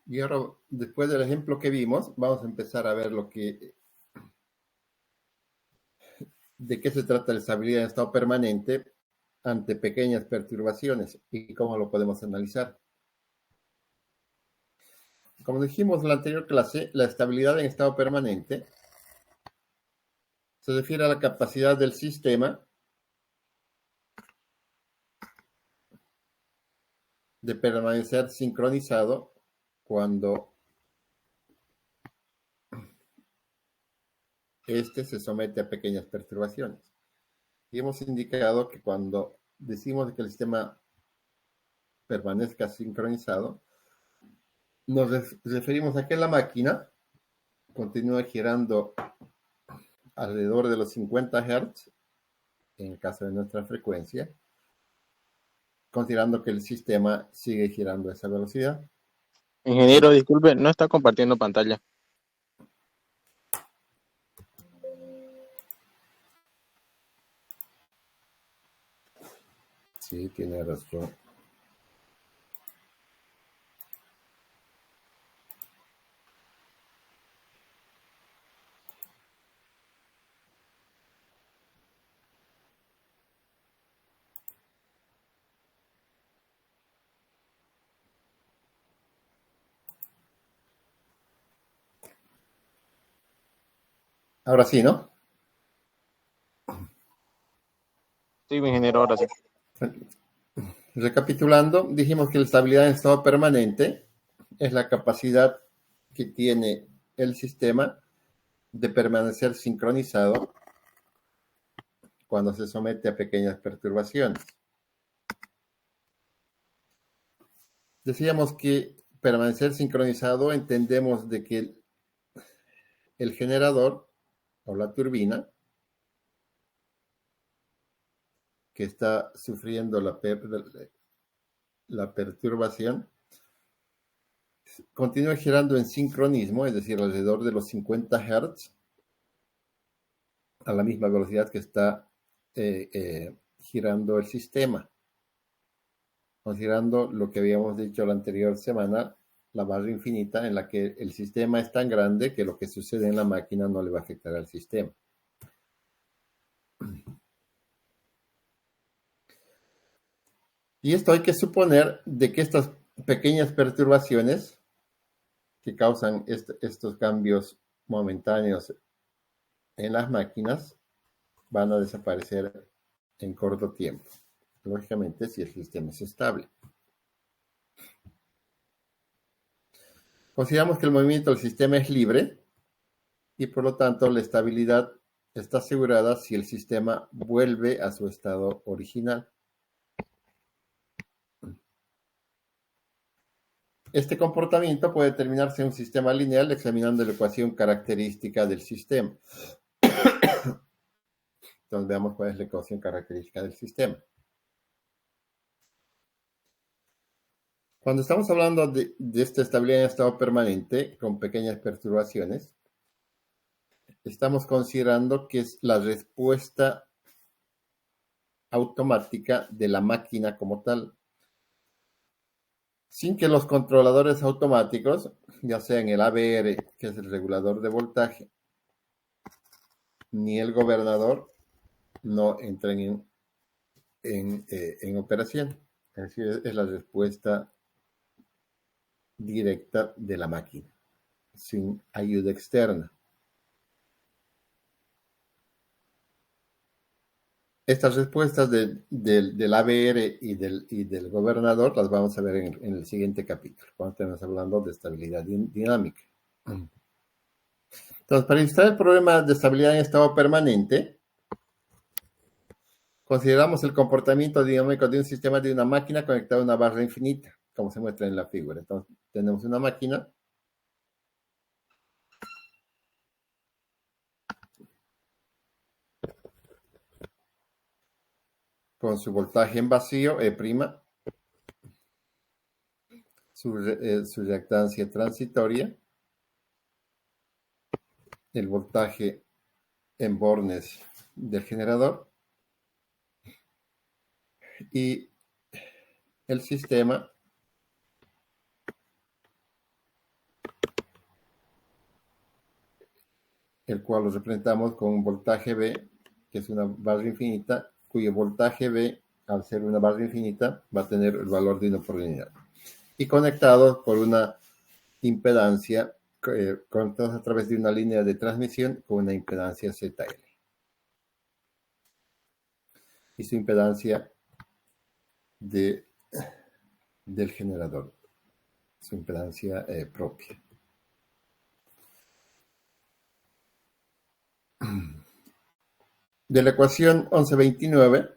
Y ahora, después del ejemplo que vimos, vamos a empezar a ver de qué se trata la estabilidad en estado permanente ante pequeñas perturbaciones y cómo lo podemos analizar. Como dijimos en la anterior clase, la estabilidad en estado permanente se refiere a la capacidad del sistema de permanecer sincronizado cuando éste se somete a pequeñas perturbaciones. Y hemos indicado que cuando decimos que el sistema permanezca sincronizado, nos referimos a que la máquina continúa girando alrededor de los 50 Hz, en el caso de nuestra frecuencia, considerando que el sistema sigue girando a esa velocidad. Ingeniero, disculpe, no está compartiendo pantalla. Sí, tiene razón. Ahora sí, ¿no? Sí, ingeniero, ahora sí. Recapitulando, dijimos que la estabilidad en estado permanente es la capacidad que tiene el sistema de permanecer sincronizado cuando se somete a pequeñas perturbaciones. Decíamos que permanecer sincronizado entendemos de que el generador o la turbina que está sufriendo la perturbación continúa girando en sincronismo, es decir, alrededor de los 50 Hz, a la misma velocidad que está girando el sistema, considerando lo que habíamos dicho la anterior semana, la barra infinita en la que el sistema es tan grande que lo que sucede en la máquina no le va a afectar al sistema. Y esto hay que suponer de que estas pequeñas perturbaciones que causan estos cambios momentáneos en las máquinas van a desaparecer en corto tiempo. Lógicamente, si el sistema es estable. Consideramos que el movimiento del sistema es libre y por lo tanto la estabilidad está asegurada si el sistema vuelve a su estado original. Este comportamiento puede determinarse en un sistema lineal examinando la ecuación característica del sistema. Entonces veamos cuál es la ecuación característica del sistema. Cuando estamos hablando de esta estabilidad en estado permanente con pequeñas perturbaciones, estamos considerando que es la respuesta automática de la máquina como tal, sin que los controladores automáticos, ya sean el ABR, que es el regulador de voltaje, ni el gobernador, no entren en operación. Es decir, es la respuesta directa de la máquina, sin ayuda externa. Estas respuestas del ABR y del gobernador las vamos a ver en el siguiente capítulo, cuando estemos hablando de estabilidad dinámica. Entonces, para ilustrar el problema de estabilidad en estado permanente, consideramos el comportamiento dinámico de un sistema de una máquina conectada a una barra infinita, como se muestra en la figura. Entonces, tenemos una máquina con su voltaje en vacío, E', su reactancia transitoria, el voltaje en bornes del generador y el sistema el cual lo representamos con un voltaje V, que es una barra infinita, cuyo voltaje V, al ser una barra infinita, va a tener el valor de 1 por unidad. Y conectados por una impedancia, conectados a través de una línea de transmisión con una impedancia ZL. Y su impedancia del generador, su impedancia propia. De la ecuación 1129,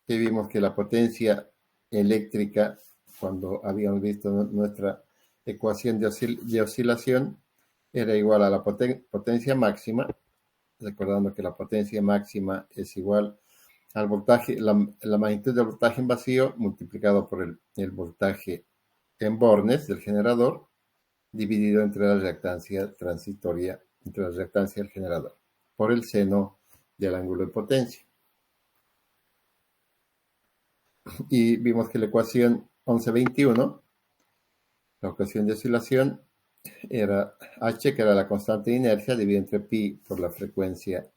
que vimos que la potencia eléctrica, cuando habíamos visto nuestra ecuación de oscilación, era igual a la potencia máxima, recordando que la potencia máxima es igual al voltaje, la magnitud del voltaje en vacío multiplicado por el voltaje en bornes del generador, dividido entre la reactancia transitoria, entre la reactancia del generador, por el seno del ángulo de potencia. Y vimos que la ecuación 1121, la ecuación de oscilación, era h, que era la constante de inercia, dividido entre pi por la frecuencia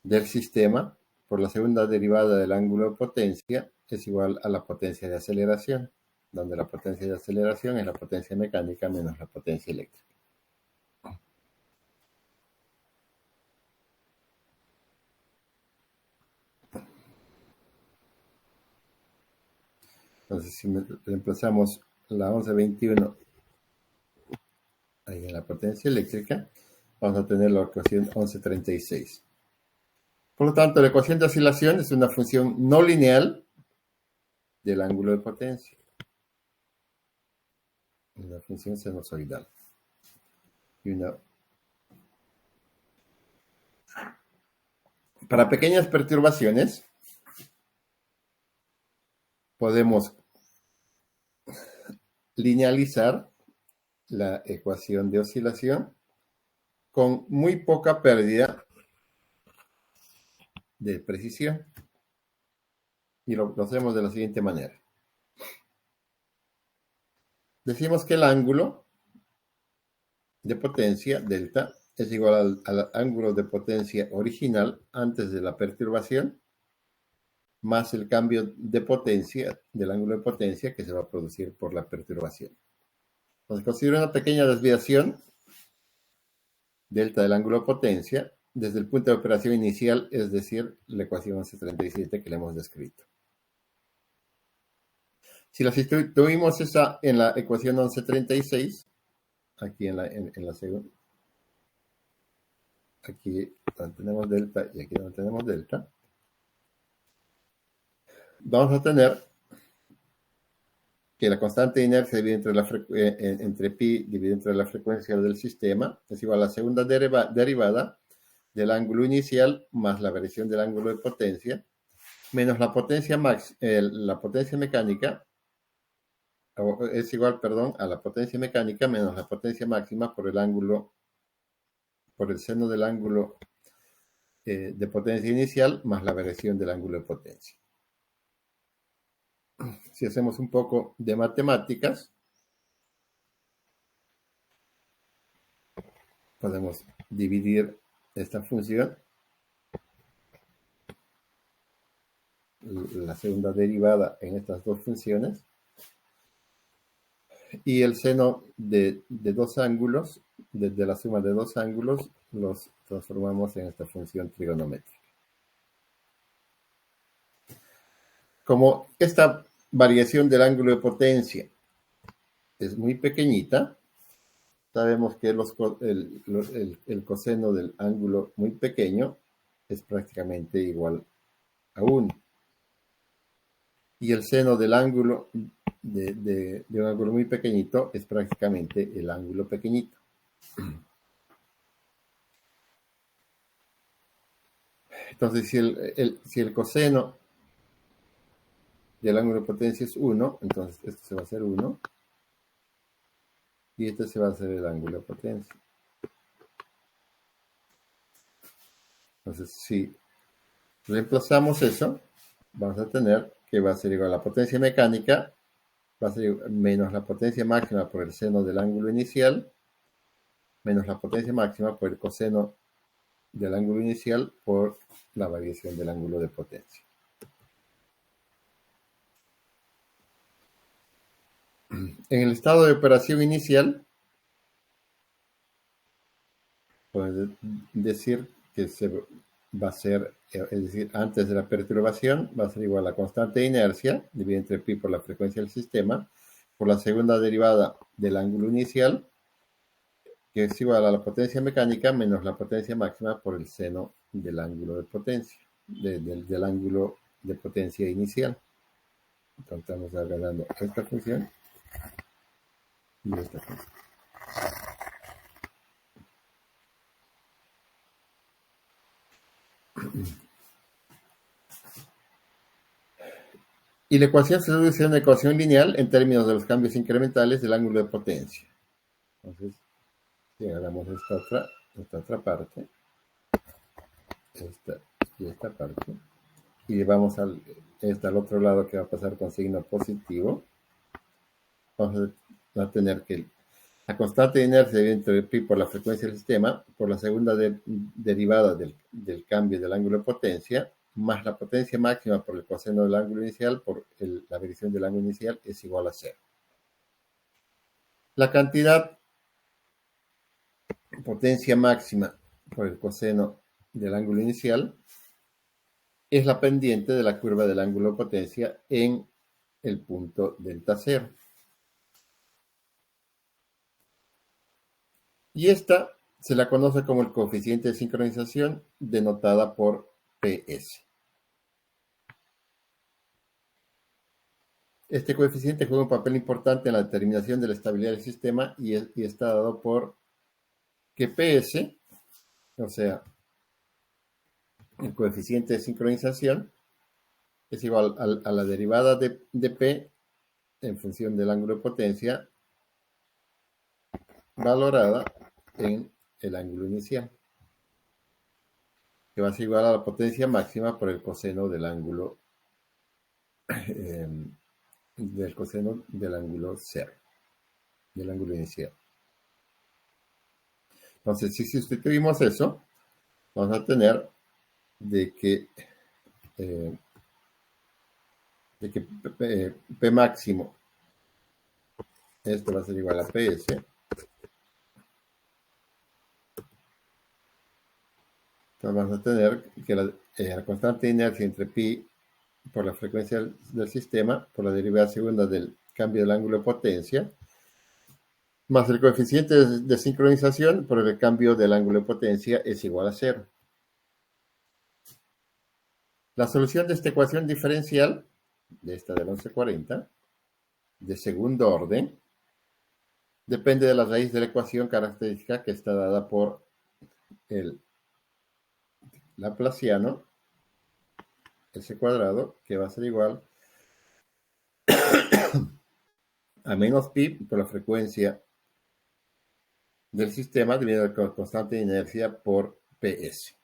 del sistema, por la segunda derivada del ángulo de potencia, es igual a la potencia de aceleración, donde la potencia de aceleración es la potencia mecánica menos la potencia eléctrica. Entonces, si reemplazamos la 1121 ahí en la potencia eléctrica, vamos a tener la ecuación 1136. Por lo tanto, la ecuación de oscilación es una función no lineal del ángulo de potencia. Una función sinusoidal. Para pequeñas perturbaciones, podemos linealizar la ecuación de oscilación con muy poca pérdida de precisión. Y lo hacemos de la siguiente manera. Decimos que el ángulo de potencia, delta, es igual al ángulo de potencia original antes de la perturbación, más el cambio de potencia, del ángulo de potencia que se va a producir por la perturbación. Entonces, considero una pequeña desviación, delta del ángulo de potencia, desde el punto de operación inicial, es decir, la ecuación 1137 que le hemos descrito. Si la sustituimos esa en la ecuación 1136, aquí en la segunda, aquí donde tenemos delta y aquí donde tenemos delta, vamos a tener que la constante de inercia dividida entre pi dividido entre la frecuencia del sistema es igual a la segunda derivada del ángulo inicial más la variación del ángulo de potencia menos la potencia mecánica, es igual, perdón, a la potencia mecánica menos la potencia máxima por el ángulo, por el seno del ángulo de potencia inicial más la variación del ángulo de potencia. Si hacemos un poco de matemáticas, podemos dividir esta función, la segunda derivada, en estas dos funciones, y el seno de dos ángulos, desde la suma de dos ángulos, los transformamos en esta función trigonométrica. Como esta variación del ángulo de potencia es muy pequeñita, sabemos que el coseno del ángulo muy pequeño es prácticamente igual a 1. Y el seno del ángulo de un ángulo muy pequeñito es prácticamente el ángulo pequeñito. Entonces, si el coseno del ángulo de potencia es 1, entonces esto se va a hacer 1. Y este se va a hacer el ángulo de potencia. Entonces, si reemplazamos eso, vamos a tener que va a ser igual a la potencia mecánica, va a ser menos la potencia máxima por el seno del ángulo inicial, menos la potencia máxima por el coseno del ángulo inicial por la variación del ángulo de potencia. En el estado de operación inicial, puedes decir que se va a ser, es decir, antes de la perturbación, va a ser igual a la constante de inercia, dividido entre pi por la frecuencia del sistema, por la segunda derivada del ángulo inicial, que es igual a la potencia mecánica menos la potencia máxima por el seno del ángulo de potencia, del ángulo de potencia inicial. Entonces estamos agarrando esta función y esta función. Y la ecuación se reduce a una ecuación lineal en términos de los cambios incrementales del ángulo de potencia. Entonces, si agarramos esta otra parte, esta y esta parte, y llevamos al otro lado que va a pasar con signo positivo, vamos a tener que la constante de inercia entre pi por la frecuencia del sistema, por la segunda derivada del cambio del ángulo de potencia, más la potencia máxima por el coseno del ángulo inicial, por la variación del ángulo inicial, es igual a 0. La cantidad potencia máxima por el coseno del ángulo inicial es la pendiente de la curva del ángulo de potencia en el punto delta 0. Y esta se la conoce como el coeficiente de sincronización, denotada por PS. Este coeficiente juega un papel importante en la determinación de la estabilidad del sistema y está dado por que PS, o sea, el coeficiente de sincronización, es igual a la derivada de P en función del ángulo de potencia valorada en el ángulo inicial, que va a ser igual a la potencia máxima por el coseno del ángulo coseno del ángulo 0, del ángulo inicial. Entonces, si sustituimos eso, vamos a tener de que P máximo, esto va a ser igual a PS, entonces vamos a tener que la constante de inercia entre pi por la frecuencia del sistema, por la derivada segunda del cambio del ángulo de potencia, más el coeficiente de sincronización por el cambio del ángulo de potencia es igual a 0. La solución de esta ecuación diferencial, de esta del 1140, de segundo orden, depende de la raíz de la ecuación característica que está dada por el laplaciano, S cuadrado, que va a ser igual a menos pi por la frecuencia del sistema dividido la constante de inercia por PS.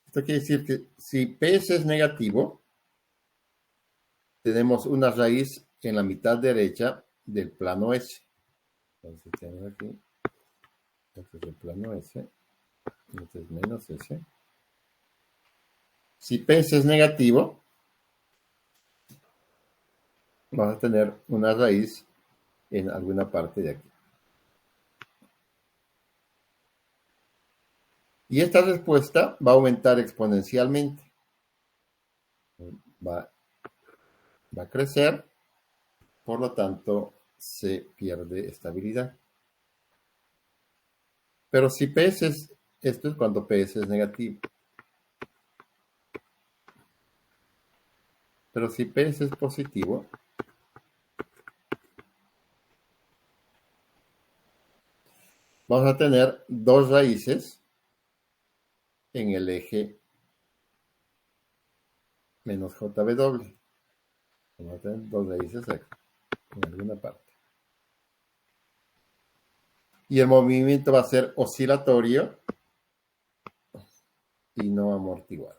Esto quiere decir que si PS es negativo, tenemos una raíz en la mitad derecha del plano S. Entonces tenemos aquí, este es el plano S, este es menos S. Si PS es negativo, vamos a tener una raíz en alguna parte de aquí. Y esta respuesta va a aumentar exponencialmente. Va a crecer, por lo tanto se pierde estabilidad. Pero si PS esto es cuando PS es negativo. Pero si PS es positivo, vamos a tener dos raíces en el eje menos JW. Vamos a tener dos raíces aquí, en alguna parte. Y el movimiento va a ser oscilatorio y no amortiguado.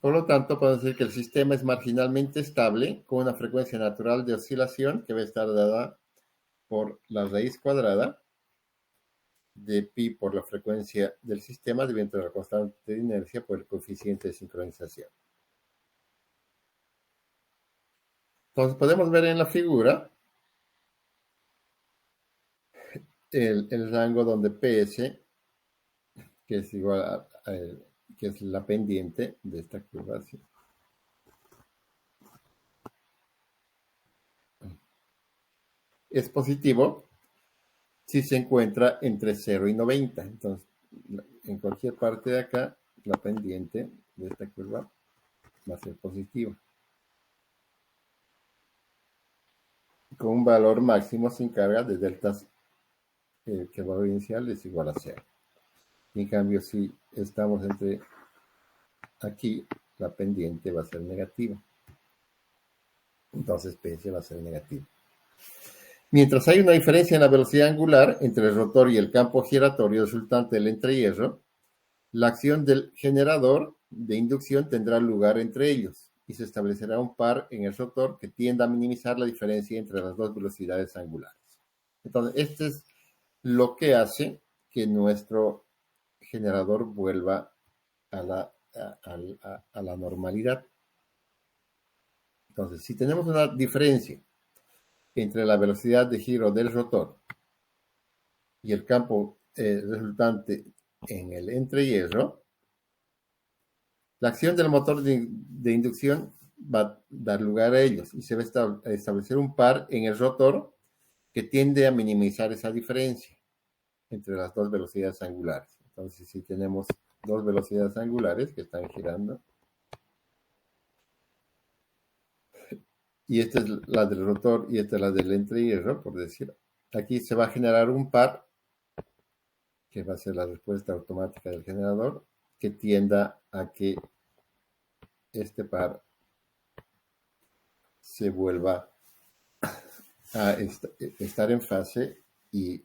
Por lo tanto, podemos decir que el sistema es marginalmente estable con una frecuencia natural de oscilación que va a estar dada por la raíz cuadrada de pi por la frecuencia del sistema dividido entre la constante de inercia por el coeficiente de sincronización. Entonces podemos ver en la figura el rango donde PS, que es igual a que es la pendiente de esta curva, ¿sí? Es positivo si se encuentra entre 0 y 90. Entonces, en cualquier parte de acá, la pendiente de esta curva va a ser positiva, con un valor máximo sin carga de deltas, que el valor inicial es igual a 0. En cambio, si estamos entre aquí, la pendiente va a ser negativa. Entonces, PS va a ser negativo. Mientras hay una diferencia en la velocidad angular entre el rotor y el campo giratorio resultante del entrehierro, la acción del generador de inducción tendrá lugar entre ellos y se establecerá un par en el rotor que tienda a minimizar la diferencia entre las dos velocidades angulares. Entonces, esto es lo que hace que nuestro generador vuelva a la normalidad. Entonces, si tenemos una diferencia entre la velocidad de giro del rotor y el campo resultante en el entrehierro, la acción del motor de inducción va a dar lugar a ellos y se va a establecer un par en el rotor que tiende a minimizar esa diferencia entre las dos velocidades angulares. Entonces, si tenemos dos velocidades angulares que están girando, y esta es la del rotor y esta es la del entrehierro, por decir, aquí se va a generar un par, que va a ser la respuesta automática del generador, que tienda a que este par se vuelva a estar en fase y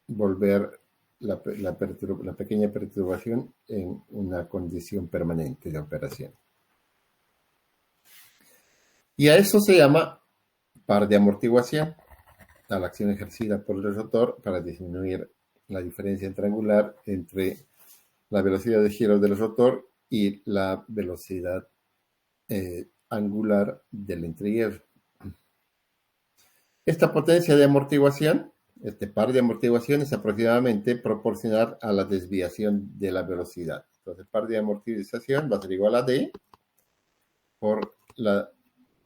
volver la pequeña perturbación en una condición permanente de operación. Y a eso se llama par de amortiguación, a la acción ejercida por el rotor para disminuir la diferencia triangular entre la velocidad de giro del rotor y la velocidad angular del entrehierro. Esta potencia de amortiguación, este par de amortiguación, es aproximadamente proporcional a la desviación de la velocidad. Entonces, el par de amortización va a ser igual a D por la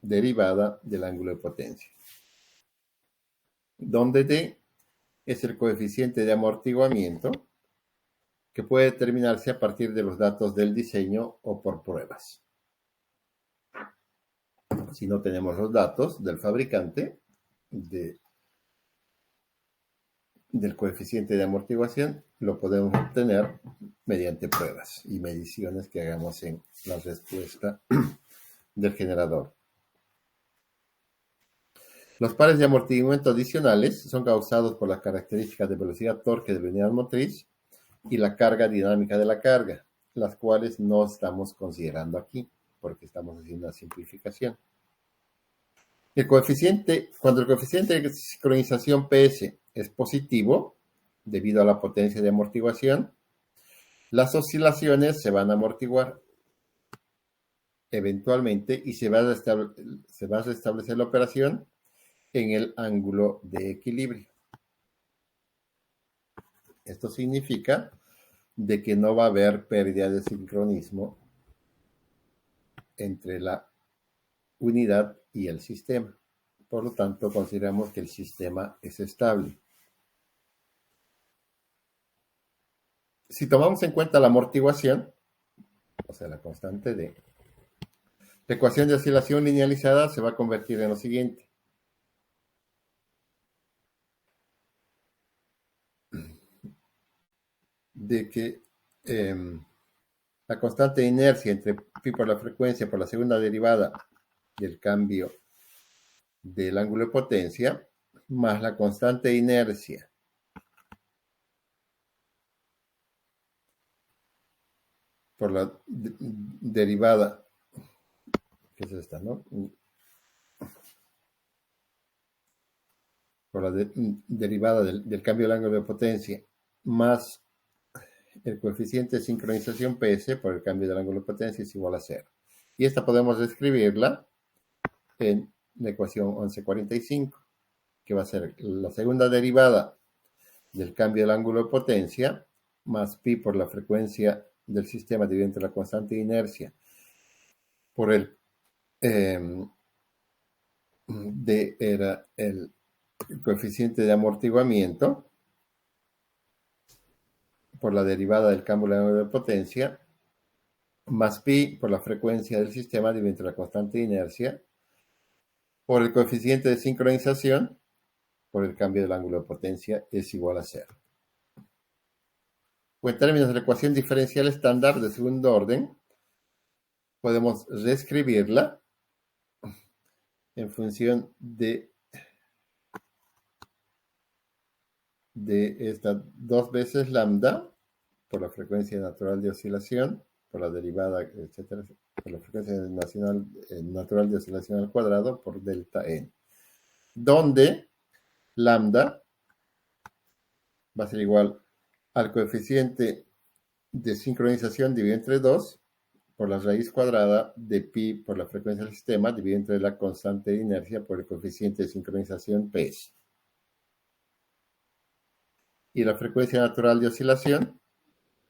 derivada del ángulo de potencia, donde D es el coeficiente de amortiguamiento que puede determinarse a partir de los datos del diseño o por pruebas. Si no tenemos los datos del fabricante del coeficiente de amortiguación, lo podemos obtener mediante pruebas y mediciones que hagamos en la respuesta del generador. Los pares de amortiguamiento adicionales son causados por las características de velocidad-torque de la unidad motriz y la carga dinámica de la carga, las cuales no estamos considerando aquí, porque estamos haciendo una simplificación. Cuando el coeficiente de sincronización PS es positivo, debido a la potencia de amortiguación, las oscilaciones se van a amortiguar eventualmente y se va a restablecer la operación en el ángulo de equilibrio. Esto significa de que no va a haber pérdida de sincronismo entre la unidad y el sistema. Por lo tanto, consideramos que el sistema es estable. Si tomamos en cuenta la amortiguación, o sea, la constante D, la ecuación de oscilación linealizada se va a convertir en lo siguiente. De que la constante de inercia entre pi por la frecuencia por la segunda derivada del cambio del ángulo de potencia más la constante de inercia por la derivada, que es esta, ¿no? Por la derivada del cambio del ángulo de potencia, más el coeficiente de sincronización PS por el cambio del ángulo de potencia es igual a 0. Y esta podemos escribirla en la ecuación 1145, que va a ser la segunda derivada del cambio del ángulo de potencia más pi por la frecuencia del sistema dividido entre la constante de inercia por el era el coeficiente de amortiguamiento por la derivada del cambio del ángulo de potencia más pi por la frecuencia del sistema dividido entre la constante de inercia por el coeficiente de sincronización por el cambio del ángulo de potencia es igual a 0. O en términos de la ecuación diferencial estándar de segundo orden, podemos reescribirla en función de esta 2 veces lambda por la frecuencia natural de oscilación, por la derivada, etcétera, por la frecuencia natural de oscilación al cuadrado por delta n, donde lambda va a ser igual al coeficiente de sincronización dividido entre 2 por la raíz cuadrada de pi por la frecuencia del sistema dividido entre la constante de inercia por el coeficiente de sincronización PS. Y la frecuencia natural de oscilación,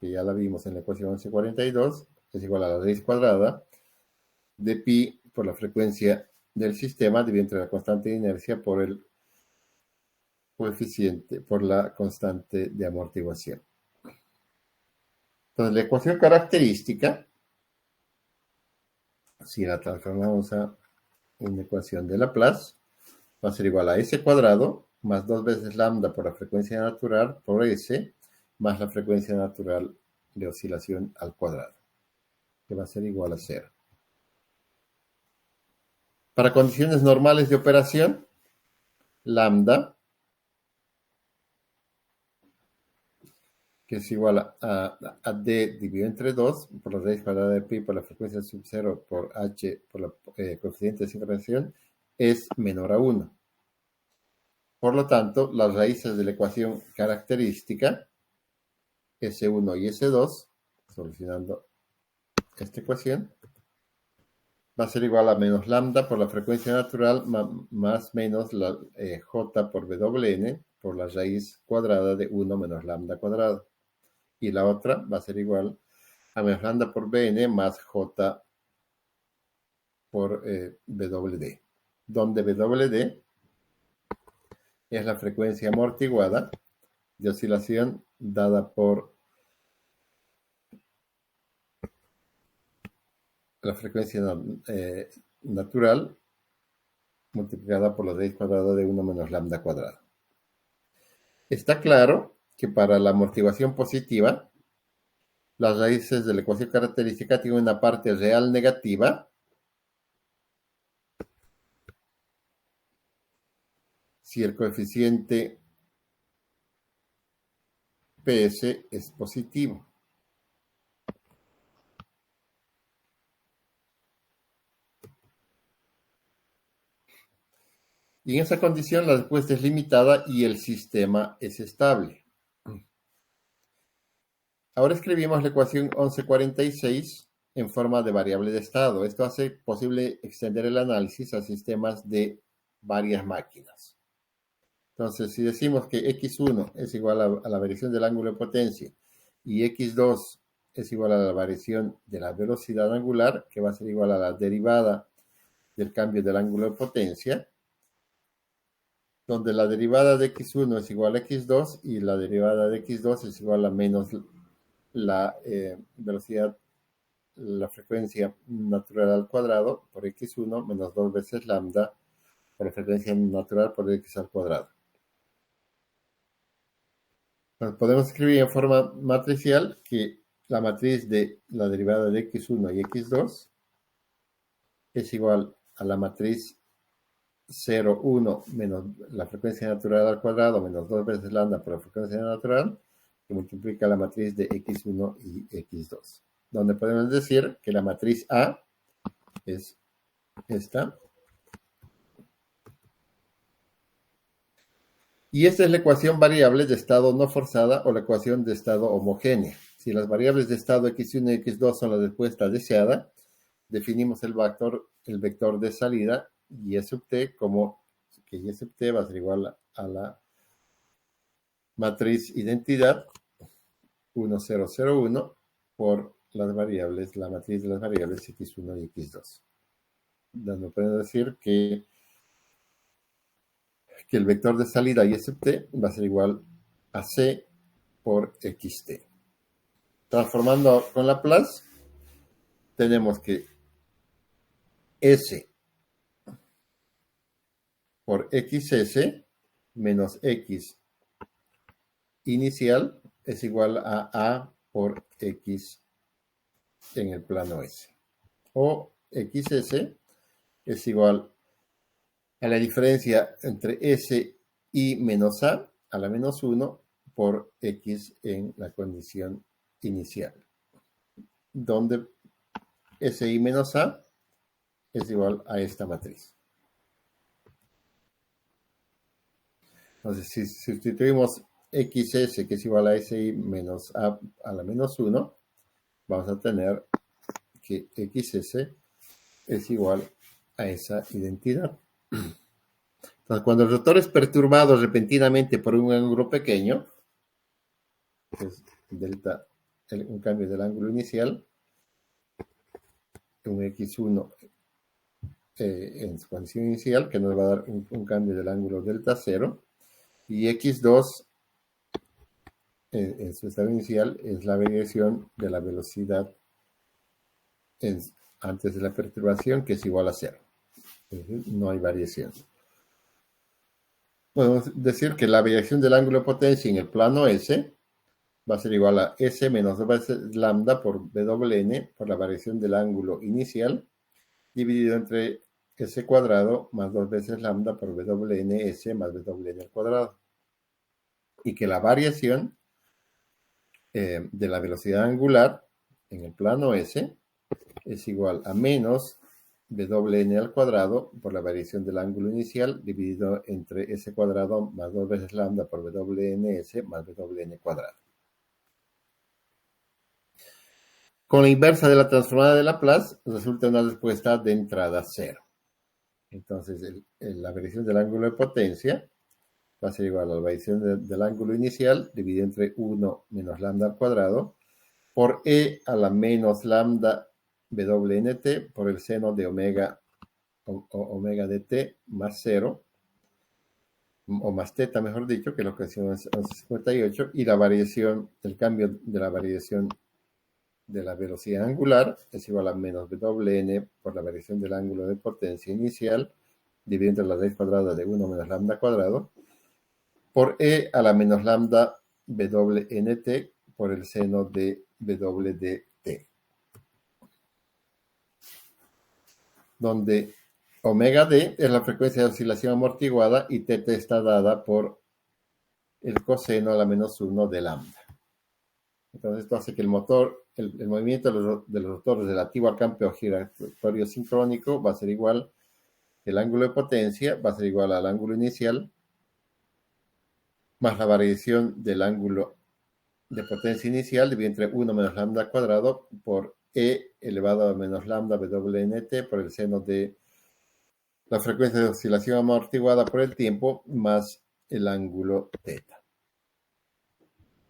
que ya la vimos en la ecuación 1142, es igual a la raíz cuadrada de pi por la frecuencia del sistema dividido entre la constante de inercia por el coeficiente, por la constante de amortiguación. Entonces, la ecuación característica, si la transformamos a una ecuación de Laplace, va a ser igual a s cuadrado más 2 veces lambda por la frecuencia natural por s más la frecuencia natural de oscilación al cuadrado, que va a ser igual a 0. Para condiciones normales de operación, lambda, que es igual a d dividido entre 2 por la raíz cuadrada de pi por la frecuencia sub 0 por h por el coeficiente de sincronización, es menor a 1. Por lo tanto, las raíces de la ecuación característica, S1 y S2, solucionando esta ecuación, va a ser igual a menos lambda por la frecuencia natural más menos la j por Wn por la raíz cuadrada de 1 menos lambda cuadrado. Y la otra va a ser igual a menos lambda por Bn más j por Wd, donde Wd es la frecuencia amortiguada de oscilación dada por la frecuencia natural multiplicada por la raíz cuadrada de 1 menos lambda cuadrado. Está claro que para la amortiguación positiva, las raíces de la ecuación característica tienen una parte real negativa si el coeficiente PS es positivo. Y en esa condición la respuesta es limitada y el sistema es estable. Ahora escribimos la ecuación 1146 en forma de variable de estado. Esto hace posible extender el análisis a sistemas de varias máquinas. Entonces, si decimos que x1 es igual a la variación del ángulo de potencia y x2 es igual a la variación de la velocidad angular, que va a ser igual a la derivada del cambio del ángulo de potencia, donde la derivada de x1 es igual a x2 y la derivada de x2 es igual a menos la velocidad, la frecuencia natural al cuadrado por x1 menos 2 veces lambda por la frecuencia natural por x al cuadrado. Entonces, podemos escribir en forma matricial que la matriz de la derivada de x1 y x2 es igual a la matriz 0, 1 menos la frecuencia natural al cuadrado menos 2 veces lambda por la frecuencia natural, que multiplica la matriz de x1 y x2. donde podemos decir que la matriz A es esta. Y esta es la ecuación variable de estado no forzada o la ecuación de estado homogénea. Si las variables de estado x1 y x2 son la respuesta deseada, definimos el vector de salida y sub t como que y sub t va a ser igual a la matriz identidad 1, 0, 0, 1 por las variables, la matriz de las variables x1 y x2. Donde podemos decir que el vector de salida y sub t va a ser igual a c por xt. Transformando con Laplace, tenemos que s por xs menos x inicial es igual a por x en el plano s. O xs es igual a la diferencia entre s y menos a la menos 1 por x en la condición inicial, donde si menos a es igual a esta matriz. Entonces, si sustituimos xs, que es igual a si menos a la menos 1, vamos a tener que xs es igual a esa identidad. Entonces, cuando el rotor es perturbado repentinamente por un ángulo pequeño, que es delta, un cambio del ángulo inicial, un x1 en su condición inicial, que nos va a dar un cambio del ángulo delta 0, y x2 en su estado inicial es la variación de la velocidad antes de la perturbación, que es igual a 0. Es decir, no hay variación. Podemos decir que la variación del ángulo de potencia en el plano S va a ser igual a S menos 2 veces lambda por WN por la variación del ángulo inicial dividido entre S cuadrado más 2 veces lambda por WN S más WN al cuadrado. Y que la variación de la velocidad angular en el plano S es igual a menos WN al cuadrado por la variación del ángulo inicial dividido entre S cuadrado más 2 veces lambda por WNS más WN cuadrado. Con la inversa de la transformada de Laplace resulta una respuesta de entrada 0. Entonces la variación del ángulo de potencia va a ser igual a la variación del ángulo inicial dividido entre 1 menos lambda al cuadrado por E a la menos lambda WNT por el seno de omega de t más 0, o más teta, mejor dicho, que es lo que hacemos en 1158, y la variación, el cambio de la variación de la velocidad angular es igual a menos WN por la variación del ángulo de potencia inicial, dividido entre la raíz cuadrada de 1 menos lambda cuadrado, por E a la menos lambda WNT por el seno de WDT. Donde omega d es la frecuencia de oscilación amortiguada y tt está dada por el coseno a la menos 1 de lambda. Entonces esto hace que el movimiento de los rotores relativo al cambio giratorio sincrónico va a ser igual, el ángulo de potencia va a ser igual al ángulo inicial más la variación del ángulo de potencia inicial dividido entre 1 menos lambda cuadrado por E elevado a menos lambda WNT por el seno de la frecuencia de oscilación amortiguada por el tiempo más el ángulo teta.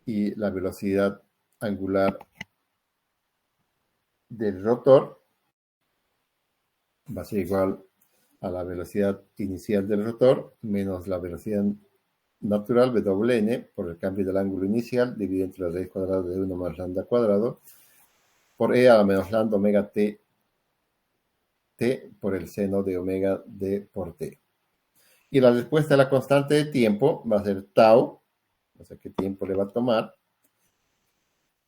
Y la velocidad angular del rotor va a ser igual a la velocidad inicial del rotor menos la velocidad natural WN por el cambio del ángulo inicial dividido entre la raíz cuadrada de 1 más lambda cuadrado por E a la menos lambda omega t por el seno de omega d por t. Y la respuesta a la constante de tiempo va a ser tau, o sea, qué tiempo le va a tomar,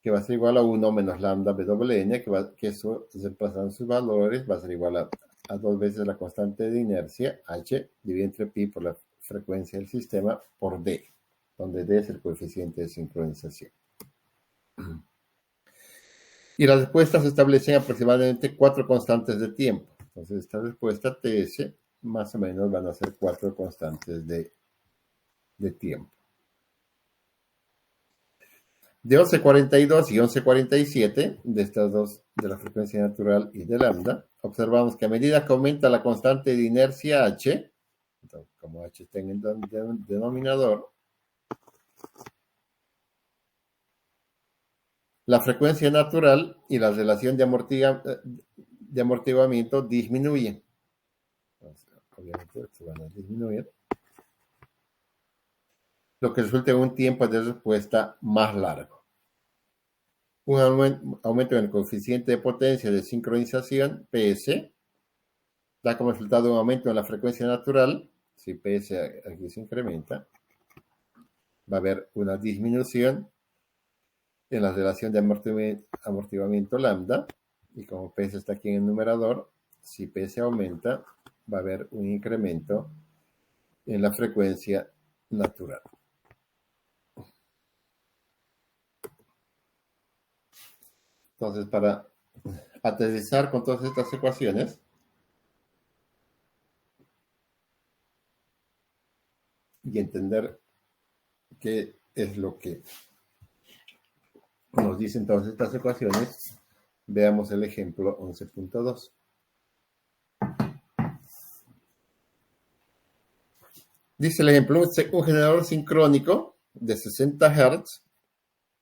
que va a ser igual a 1 menos lambda WN, que eso, reemplazando sus valores, va a ser igual a 2 veces la constante de inercia, h, dividido entre pi por la frecuencia del sistema, por d, donde d es el coeficiente de sincronización. Y las respuestas establecen aproximadamente 4 constantes de tiempo. Entonces, esta respuesta TS más o menos van a ser 4 constantes de tiempo. De 1142 y 1147, de estas dos, de la frecuencia natural y de lambda, observamos que a medida que aumenta la constante de inercia h, entonces, como h está en el denominador, la frecuencia natural y la relación de amortiguamiento disminuyen. Entonces, obviamente se van a disminuir, lo que resulta en un tiempo de respuesta más largo. Un aumento en el coeficiente de potencia de sincronización, PS, da como resultado un aumento en la frecuencia natural. Si PS aquí se incrementa, va a haber una disminución en la relación de amortiguamiento lambda, y como PS está aquí en el numerador, si PS aumenta, va a haber un incremento en la frecuencia natural. Entonces, para aterrizar con todas estas ecuaciones, y entender qué es lo que nos dicen todas estas ecuaciones, veamos el ejemplo 11.2. Dice el ejemplo, un generador sincrónico de 60 Hz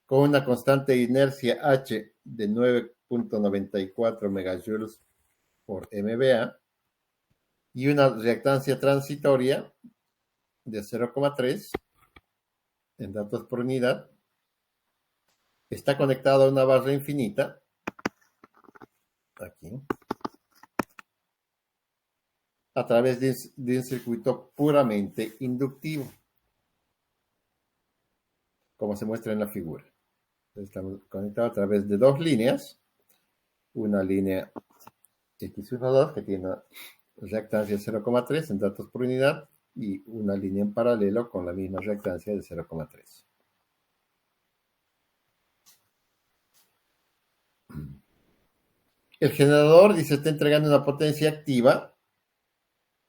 con una constante de inercia H de 9.94 megajoules por MVA y una reactancia transitoria de 0,3 en datos por unidad, está conectado a una barra infinita, aquí, a través de un circuito puramente inductivo, como se muestra en la figura. Estamos conectados a través de dos líneas, una línea X12 que tiene una reactancia de 0,3 en datos por unidad y una línea en paralelo con la misma reactancia de 0,3. El generador dice está entregando una potencia activa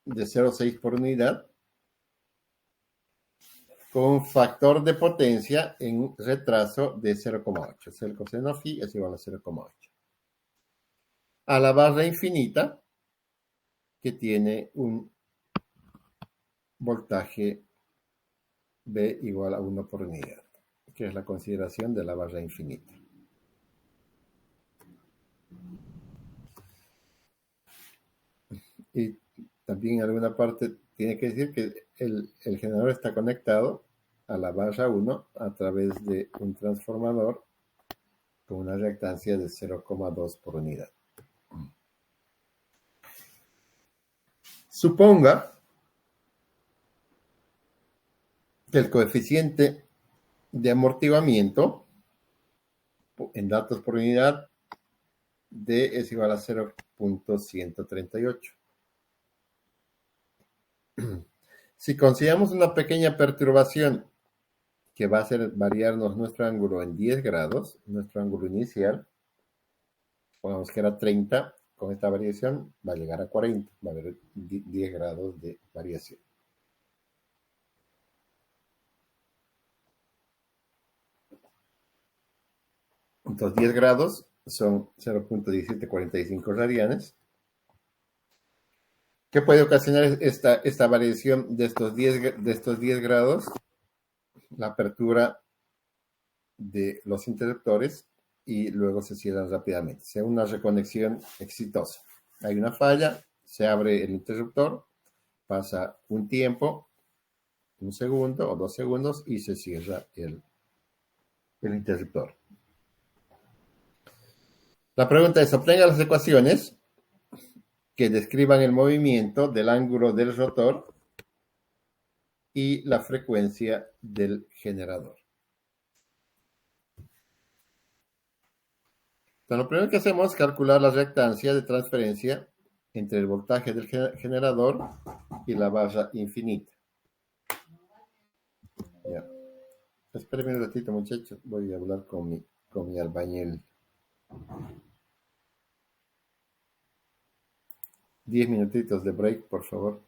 de 0,6 por unidad con un factor de potencia en retraso de 0,8. El coseno phi es igual a 0,8. A la barra infinita, que tiene un voltaje B igual a 1 por unidad, que es la consideración de la barra infinita. Y también en alguna parte tiene que decir que el generador está conectado a la barra 1 a través de un transformador con una reactancia de 0,2 por unidad. Suponga que el coeficiente de amortiguamiento en datos por unidad D es igual a 0.138. Si consideramos una pequeña perturbación que va a hacer variarnos nuestro ángulo en 10 grados, nuestro ángulo inicial, pongamos que era 30, con esta variación va a llegar a 40, va a haber 10 grados de variación. Entonces 10 grados son 0.1745 radianes. ¿Qué puede ocasionar esta variación de estos 10 grados? La apertura de los interruptores y luego se cierran rápidamente. Sea una reconexión exitosa. Hay una falla, se abre el interruptor, pasa un tiempo, un segundo o 2 segundos y se cierra el interruptor. La pregunta es, obtenga las ecuaciones que describan el movimiento del ángulo del rotor y la frecuencia del generador. Entonces, lo primero que hacemos es calcular la reactancia de transferencia entre el voltaje del generador y la barra infinita. Ya. Espérenme un ratito, muchachos. Voy a hablar con mi albañil. 10 minutitos de break, por favor.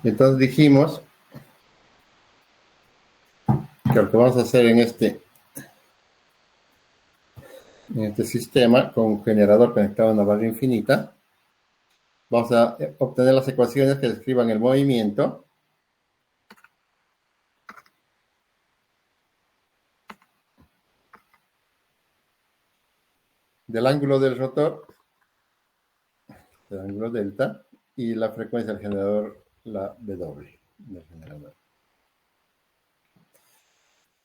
Entonces dijimos que lo que vamos a hacer en este sistema con un generador conectado a una barra infinita, vamos a obtener las ecuaciones que describan el movimiento del ángulo del rotor, del ángulo delta, y la frecuencia del generador, la W del generador.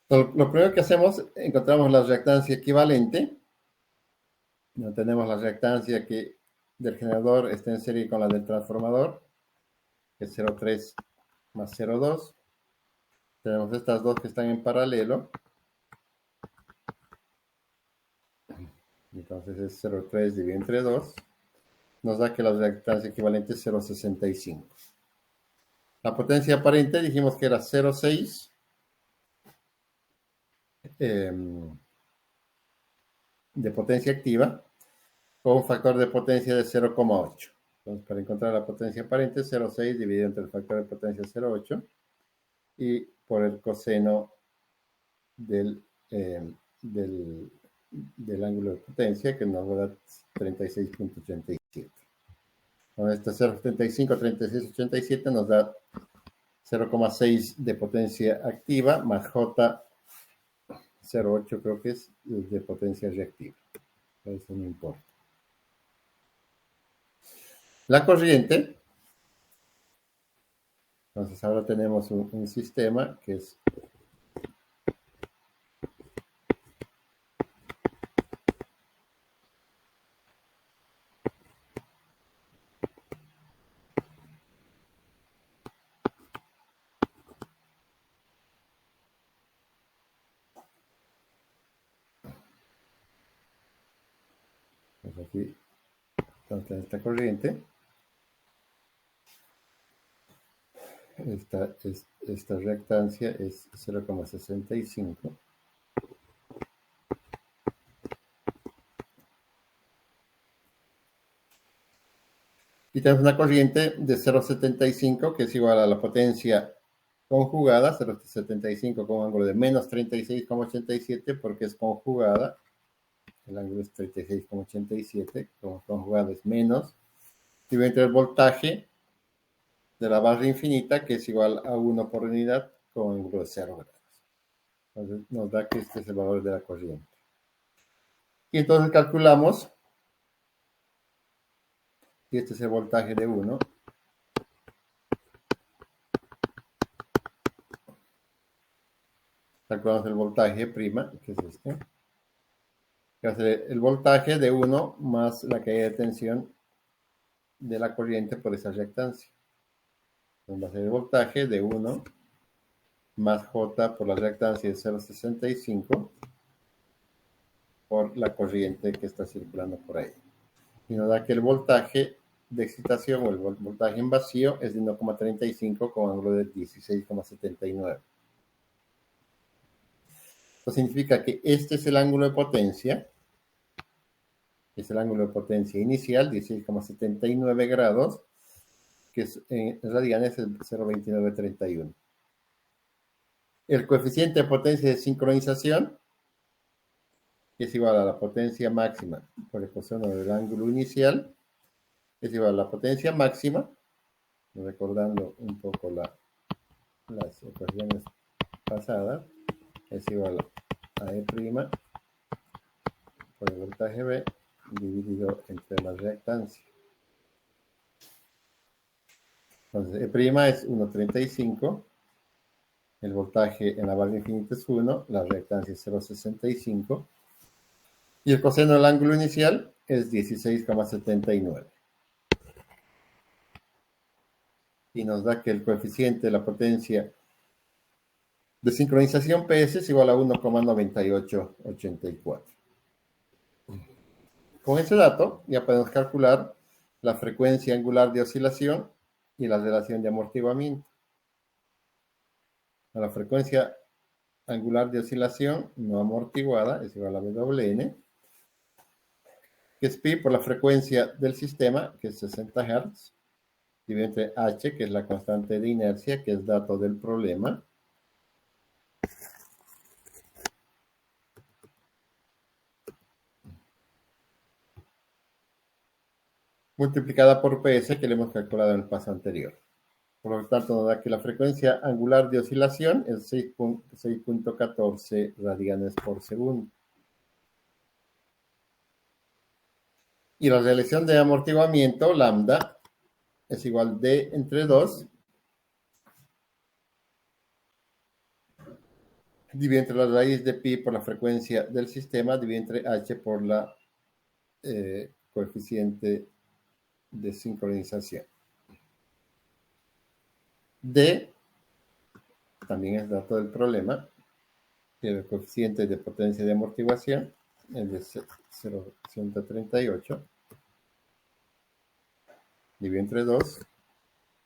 Entonces, lo primero que hacemos, encontramos la reactancia equivalente. No tenemos la reactancia que del generador está en serie con la del transformador, que es 0,3 más 0,2. Tenemos estas dos que están en paralelo. Entonces es 0,3 dividido entre 2. Nos da que la reactancia equivalente es 0,65. La potencia aparente dijimos que era 0,6 de potencia activa con un factor de potencia de 0,8. Entonces, para encontrar la potencia aparente, 0,6 dividido entre el factor de potencia 0,8 y por el coseno del ángulo de potencia, que nos da 36.87. Con este 0,75, 36.87 nos da 0,6 de potencia activa más J 0,8 creo que es de potencia reactiva. Eso no importa. La corriente, entonces ahora tenemos un sistema que es aquí, entonces esta corriente, esta reactancia es 0,65. Y tenemos una corriente de 0,75 que es igual a la potencia conjugada, 0,75 con un ángulo de menos 36,87 porque es conjugada. El ángulo es 36,87, como conjugado es menos. Y voy a entrar el voltaje de la barra infinita, que es igual a 1 por unidad, con un ángulo de 0 grados. Entonces nos da que este es el valor de la corriente. Y entonces calculamos, y este es el voltaje de 1. Calculamos el voltaje prima, que es este. Que hace el voltaje de 1 más la caída de tensión de la corriente por esa reactancia. Entonces va a ser el voltaje de 1 más J por la reactancia de 0,65 por la corriente que está circulando por ahí. Y nos da que el voltaje de excitación o el voltaje en vacío es de 1,35 con ángulo de 16,79. Esto significa que este es el ángulo de potencia. Es el ángulo de potencia inicial, 16,79 grados, que es, en radianes es 0,2931. El coeficiente de potencia de sincronización es igual a la potencia máxima por el coseno del ángulo inicial, es igual a la potencia máxima, recordando un poco las ecuaciones pasadas, es igual a E' por el voltaje B dividido entre la reactancia. Entonces, E' es 1,35, el voltaje en la barra infinita es 1, la reactancia es 0,65, y el coseno del ángulo inicial es 16,79. Y nos da que el coeficiente de la potencia de sincronización PS es igual a 1,9884. Con ese dato ya podemos calcular la frecuencia angular de oscilación y la relación de amortiguamiento. A la frecuencia angular de oscilación no amortiguada es igual a WN, que es pi por la frecuencia del sistema, que es 60 Hz, dividido entre h, que es la constante de inercia, que es dato del problema, multiplicada por ps, que le hemos calculado en el paso anterior. Por lo tanto, nos da que la frecuencia angular de oscilación es 6.14 radianes por segundo. Y la relación de amortiguamiento, lambda, es igual d entre 2, dividido entre la raíz de pi por la frecuencia del sistema, dividido entre h por la coeficiente de sincronización. D también es dato del problema, y el coeficiente de potencia de amortiguación es de 0.138, dividido entre 2,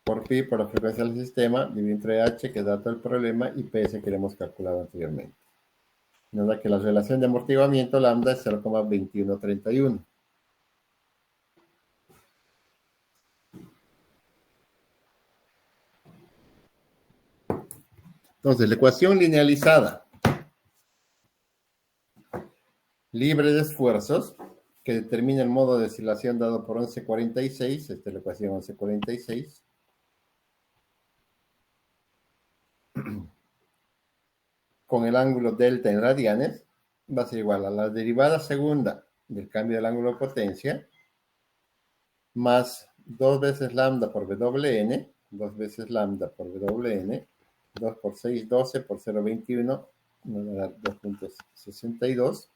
por pi por la frecuencia del sistema, dividido entre h, que es dato del problema, y ps que hemos calculado anteriormente. Nos da que la relación de amortiguamiento lambda es 0,2131. Entonces, la ecuación linealizada libre de esfuerzos que determina el modo de oscilación dado por 1146, esta es la ecuación 1146, con el ángulo delta en radianes, va a ser igual a la derivada segunda del cambio del ángulo de potencia, más 2 veces lambda por WN, 2 veces lambda por WN, 2 por 6, 12 por 0,21, nos va a dar 2.62,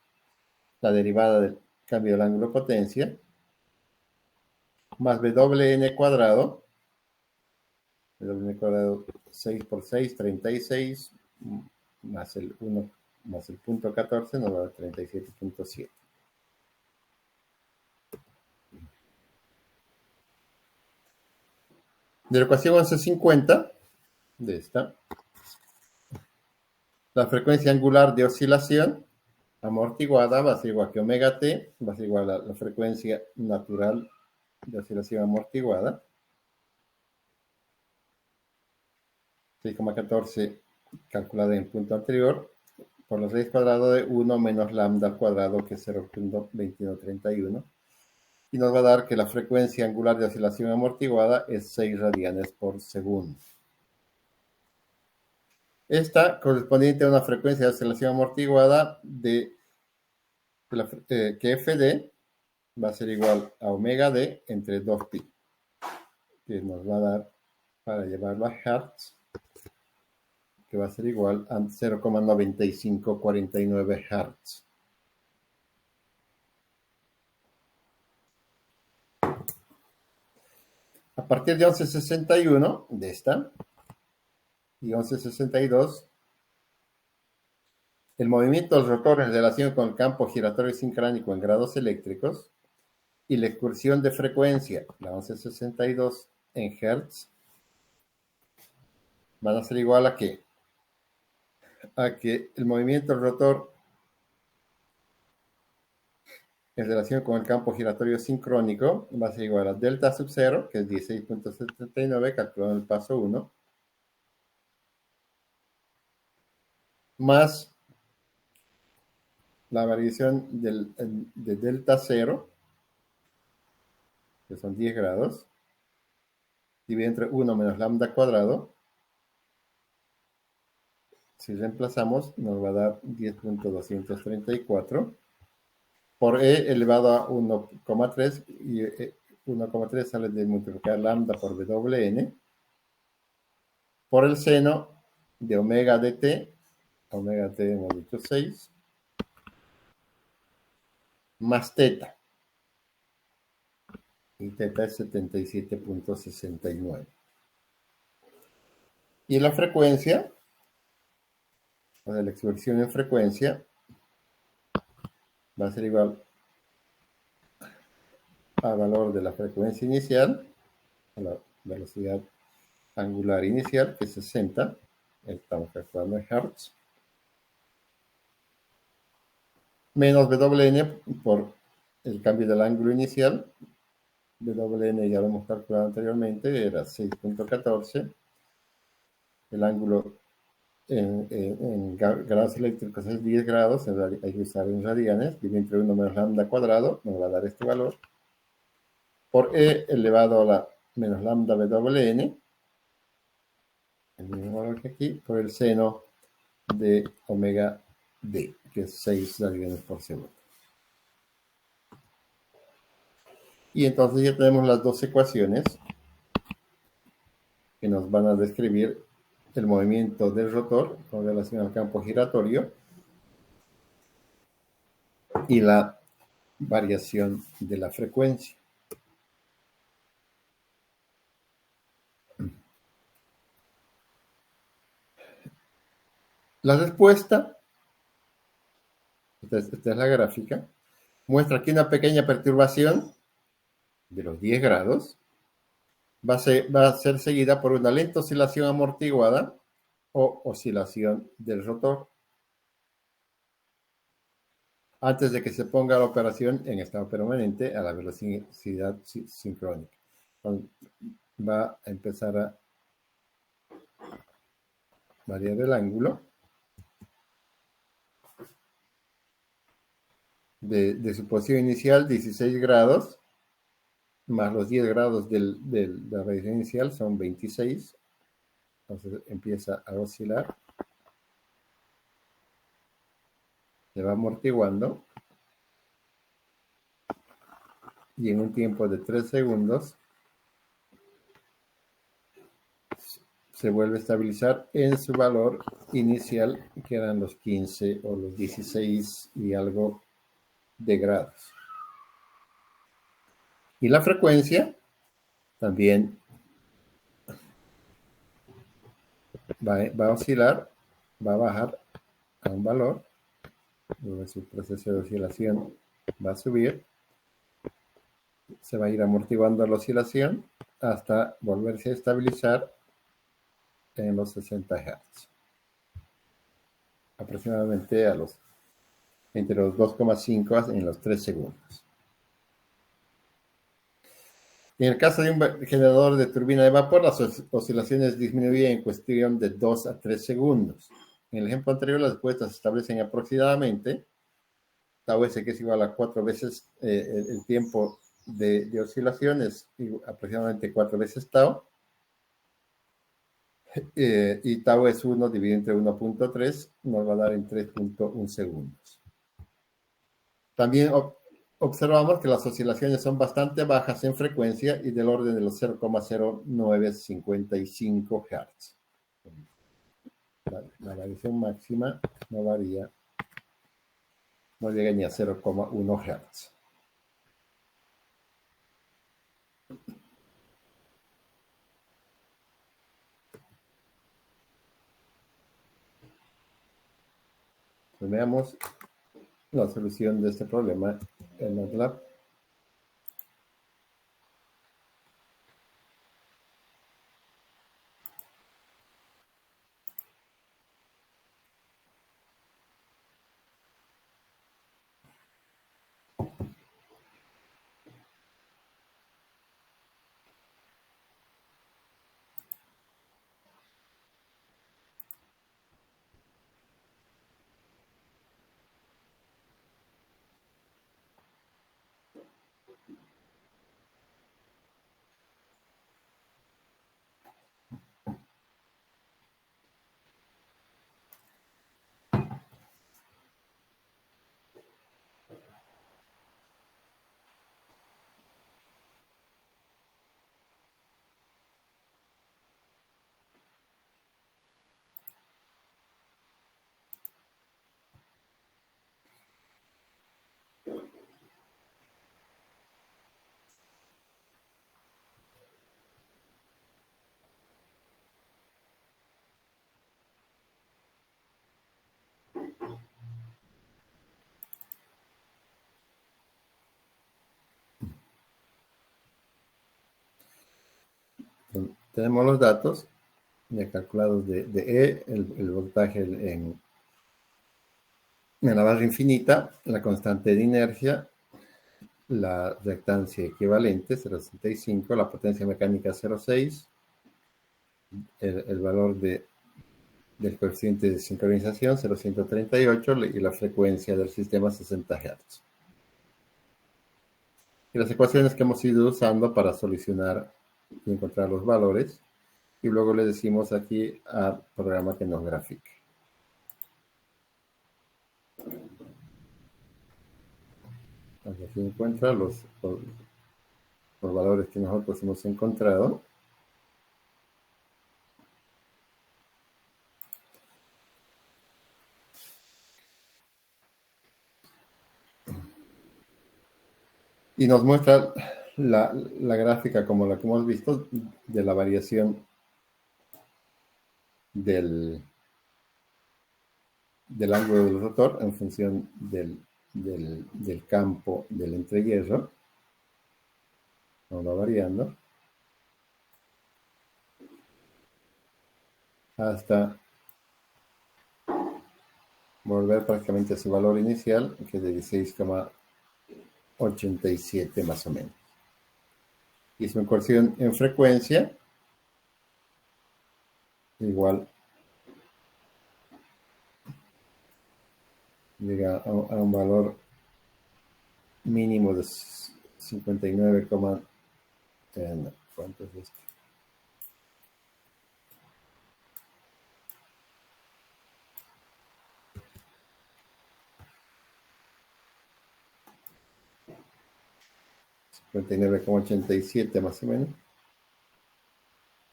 la derivada del cambio del ángulo de potencia, más WN cuadrado, WN cuadrado 6 por 6, 36, más el 1, más el punto 14, nos va a dar 37.7. De la ecuación 1150, de esta, la frecuencia angular de oscilación amortiguada va a ser igual que omega t, va a ser igual a la frecuencia natural de oscilación amortiguada, 6,14 calculada en el punto anterior, por la raíz cuadrada de 1 menos lambda al cuadrado, que es 0.2131, y nos va a dar que la frecuencia angular de oscilación amortiguada es 6 radianes por segundo. Esta correspondiente a una frecuencia de oscilación amortiguada que Fd va a ser igual a omega d entre 2pi, que nos va a dar, para llevarlo a Hertz, que va a ser igual a 0,9549 Hertz. A partir de 1161, de esta, y 1162, el movimiento del rotor en relación con el campo giratorio sincrónico en grados eléctricos y la excursión de frecuencia, la 1162 en Hertz, van a ser igual a ¿qué? A que el movimiento del rotor en relación con el campo giratorio sincrónico va a ser igual a delta sub 0, que es 16.79, calculado en el paso 1, más la variación de delta 0, que son 10 grados, dividido entre 1 menos lambda cuadrado. Si reemplazamos, nos va a dar 10.234 por e elevado a 1,3, y 1,3 sale de multiplicar lambda por WN, por el seno de omega dt, omega t hemos dicho 6, más teta, y teta es 77.69. Y la frecuencia, o sea, la expresión en frecuencia, va a ser igual al valor de la frecuencia inicial, a la velocidad angular inicial, que es 60, estamos calculando en Hertz, menos WN por el cambio del ángulo inicial, WN ya lo hemos calculado anteriormente, era 6.14. El ángulo en grados eléctricos es 10 grados, hay que usar en radianes, dividido entre 1 menos lambda cuadrado, nos va a dar este valor, por E elevado a la menos lambda WN, el mismo valor que aquí, por el seno de omega D, que es 6 radianes por segundo. Y entonces ya tenemos las dos ecuaciones que nos van a describir el movimiento del rotor con relación al campo giratorio y la variación de la frecuencia. La respuesta, esta es la gráfica, muestra aquí una pequeña perturbación de los 10 grados. Va a ser seguida por una lenta oscilación amortiguada o oscilación del rotor antes de que se ponga la operación en estado permanente a la velocidad sincrónica. Va a empezar a variar el ángulo de su posición inicial, 16 grados, más los 10 grados de la radiación inicial son 26. Entonces empieza a oscilar. Se va amortiguando. Y en un tiempo de 3 segundos se vuelve a estabilizar en su valor inicial, que eran los 15 o los 16 y algo de grados. Y la frecuencia también va a oscilar, va a bajar a un valor, luego su proceso de oscilación va a subir, se va a ir amortiguando la oscilación hasta volverse a estabilizar en los 60 Hz. Aproximadamente entre los 2,5 en los 3 segundos. En el caso de un generador de turbina de vapor, las oscilaciones disminuyen en cuestión de 2 a 3 segundos. En el ejemplo anterior, las respuestas se establecen aproximadamente tau S, que es igual a 4 veces el tiempo de oscilaciones, aproximadamente 4 veces tau. Y tau es 1 dividido entre 1.3, nos va a dar en 3.1 segundos. También observamos que las oscilaciones son bastante bajas en frecuencia y del orden de los 0,0955 Hz. La variación máxima no varía, no llega ni a 0,1 Hz. Pues veamos la solución de este problema en MATLAB. Tenemos los datos ya calculados de E, el voltaje en la barra infinita, la constante de inercia, la reactancia equivalente 0,65, la potencia mecánica 0,6, el valor del coeficiente de sincronización 0,138 y la frecuencia del sistema 60 Hz. Y las ecuaciones que hemos ido usando para solucionar y encontrar los valores, y luego le decimos aquí al programa que nos grafique. Aquí se encuentran los valores que nosotros hemos encontrado. Y nos muestra la gráfica como la que hemos visto de la variación del ángulo del rotor en función del campo del entrehierro. Va variando hasta volver prácticamente a su valor inicial, que es de 16,87 más o menos. Y su incursión en frecuencia igual llega a un valor mínimo de 59, ¿cuánto es esto? $59,87 más o menos,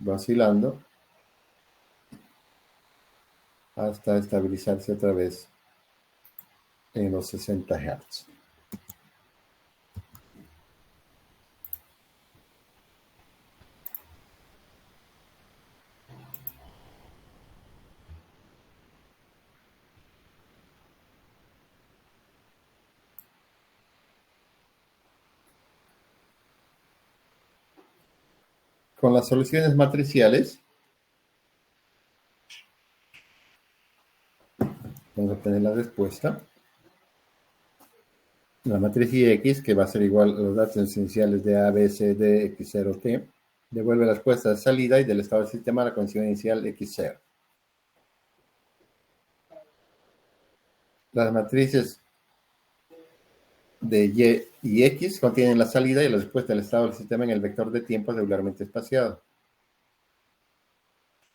va oscilando hasta estabilizarse otra vez en los 60 Hz. Con las soluciones matriciales vamos a obtener la respuesta. La matriz IX, que va a ser igual a los datos esenciales de A, B, C, D, X0, T, devuelve la respuesta de salida y del estado del sistema a la condición inicial X0. Las matrices de Y y X contienen la salida y la respuesta del estado del sistema en el vector de tiempo regularmente espaciado.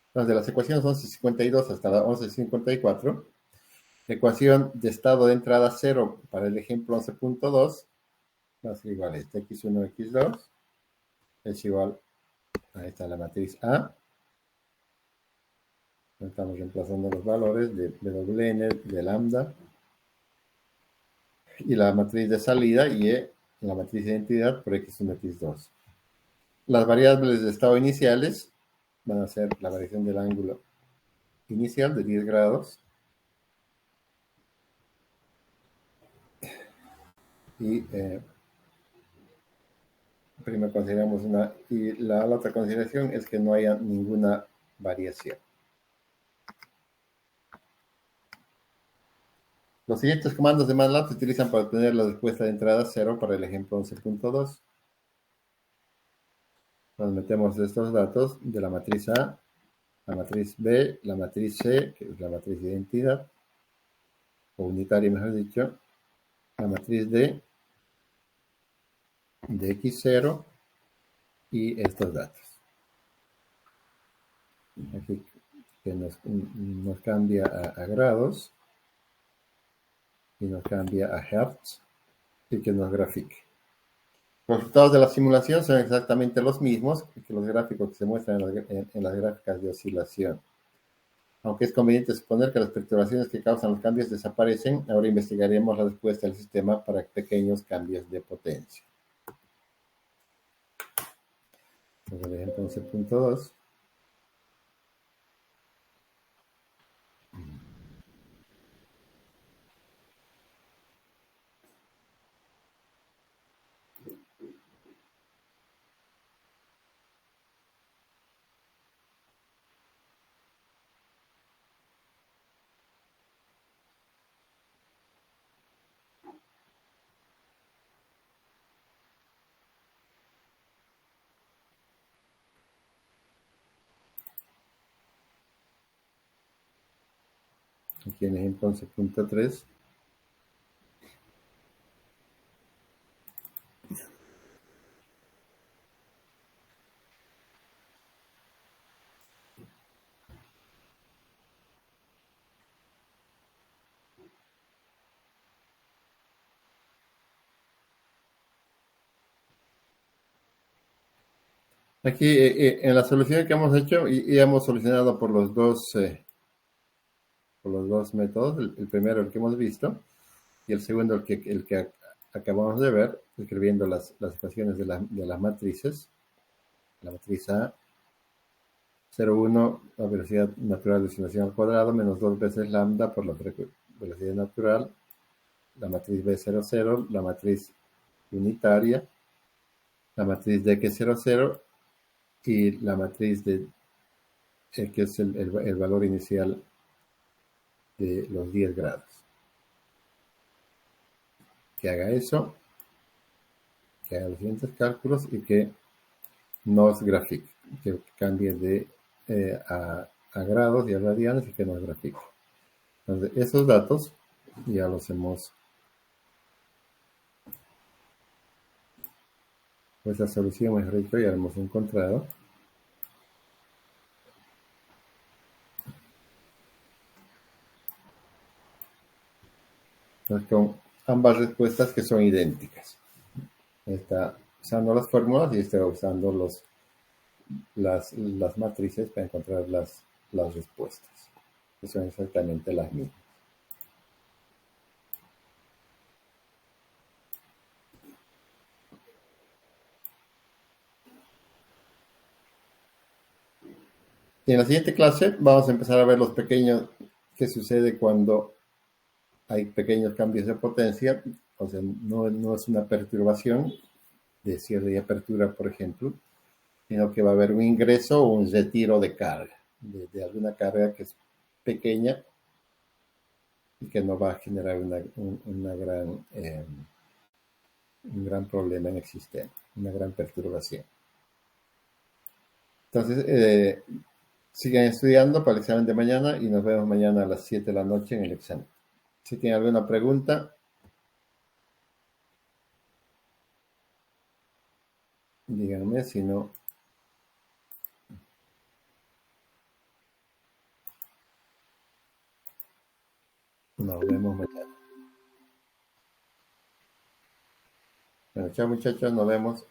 Entonces, de las ecuaciones 11.52 hasta la 11.54, la ecuación de estado de entrada 0 para el ejemplo 11.2 va a ser igual a este X1, X2, es igual a esta la matriz A. Estamos reemplazando los valores de WN, de lambda, y la matriz de salida y la matriz de identidad por X1, X2. Las variables de estado iniciales van a ser la variación del ángulo inicial de 10 grados y primero consideramos y la otra consideración es que no haya ninguna variación. Los siguientes comandos de MATLAB se utilizan para obtener la respuesta de entrada 0 para el ejemplo 11.2. Nos metemos estos datos de la matriz A, la matriz B, la matriz C, que es la matriz de identidad, o unitaria mejor dicho, la matriz D, de X0 y estos datos. Aquí que nos cambia a grados y nos cambia a hertz y que nos grafique. Los resultados de la simulación son exactamente los mismos que los gráficos que se muestran en las gráficas de oscilación. Aunque es conveniente suponer que las perturbaciones que causan los cambios desaparecen, ahora investigaremos la respuesta del sistema para pequeños cambios de potencia. Entonces, el ejemplo 11.2. Aquí en ejemplo 11.3. Aquí en la solución que hemos hecho y hemos solucionado por los dos métodos. El primero, el que hemos visto, y el segundo, el que acabamos de ver, escribiendo las ecuaciones de las matrices. La matriz A, 0,1, la velocidad natural de oscilación al cuadrado, menos 2 veces lambda por la velocidad natural. La matriz B, 0,0, la matriz unitaria, la matriz D, que es 0,0, y la matriz de que es el valor inicial de los 10 grados. Que haga eso, que haga los siguientes cálculos y que nos grafique, que cambie de a grados y a radianes y que nos grafique. Entonces, esos datos ya los hemos, pues la solución es rico, ya la hemos encontrado. Entonces, con ambas respuestas que son idénticas. Está usando las fórmulas y está usando las matrices para encontrar las respuestas, que son exactamente las mismas. Y en la siguiente clase vamos a empezar a ver los pequeños, qué sucede cuando hay pequeños cambios de potencia. O sea, no es una perturbación de cierre y apertura, por ejemplo, sino que va a haber un ingreso o un retiro de carga, de alguna carga que es pequeña y que no va a generar un gran problema en el sistema, una gran perturbación. Entonces, sigan estudiando para el examen de mañana y nos vemos mañana a las 7 de la noche en el examen. Si tienen alguna pregunta, díganme, si no, nos vemos mañana. Bueno, chao muchachos, nos vemos.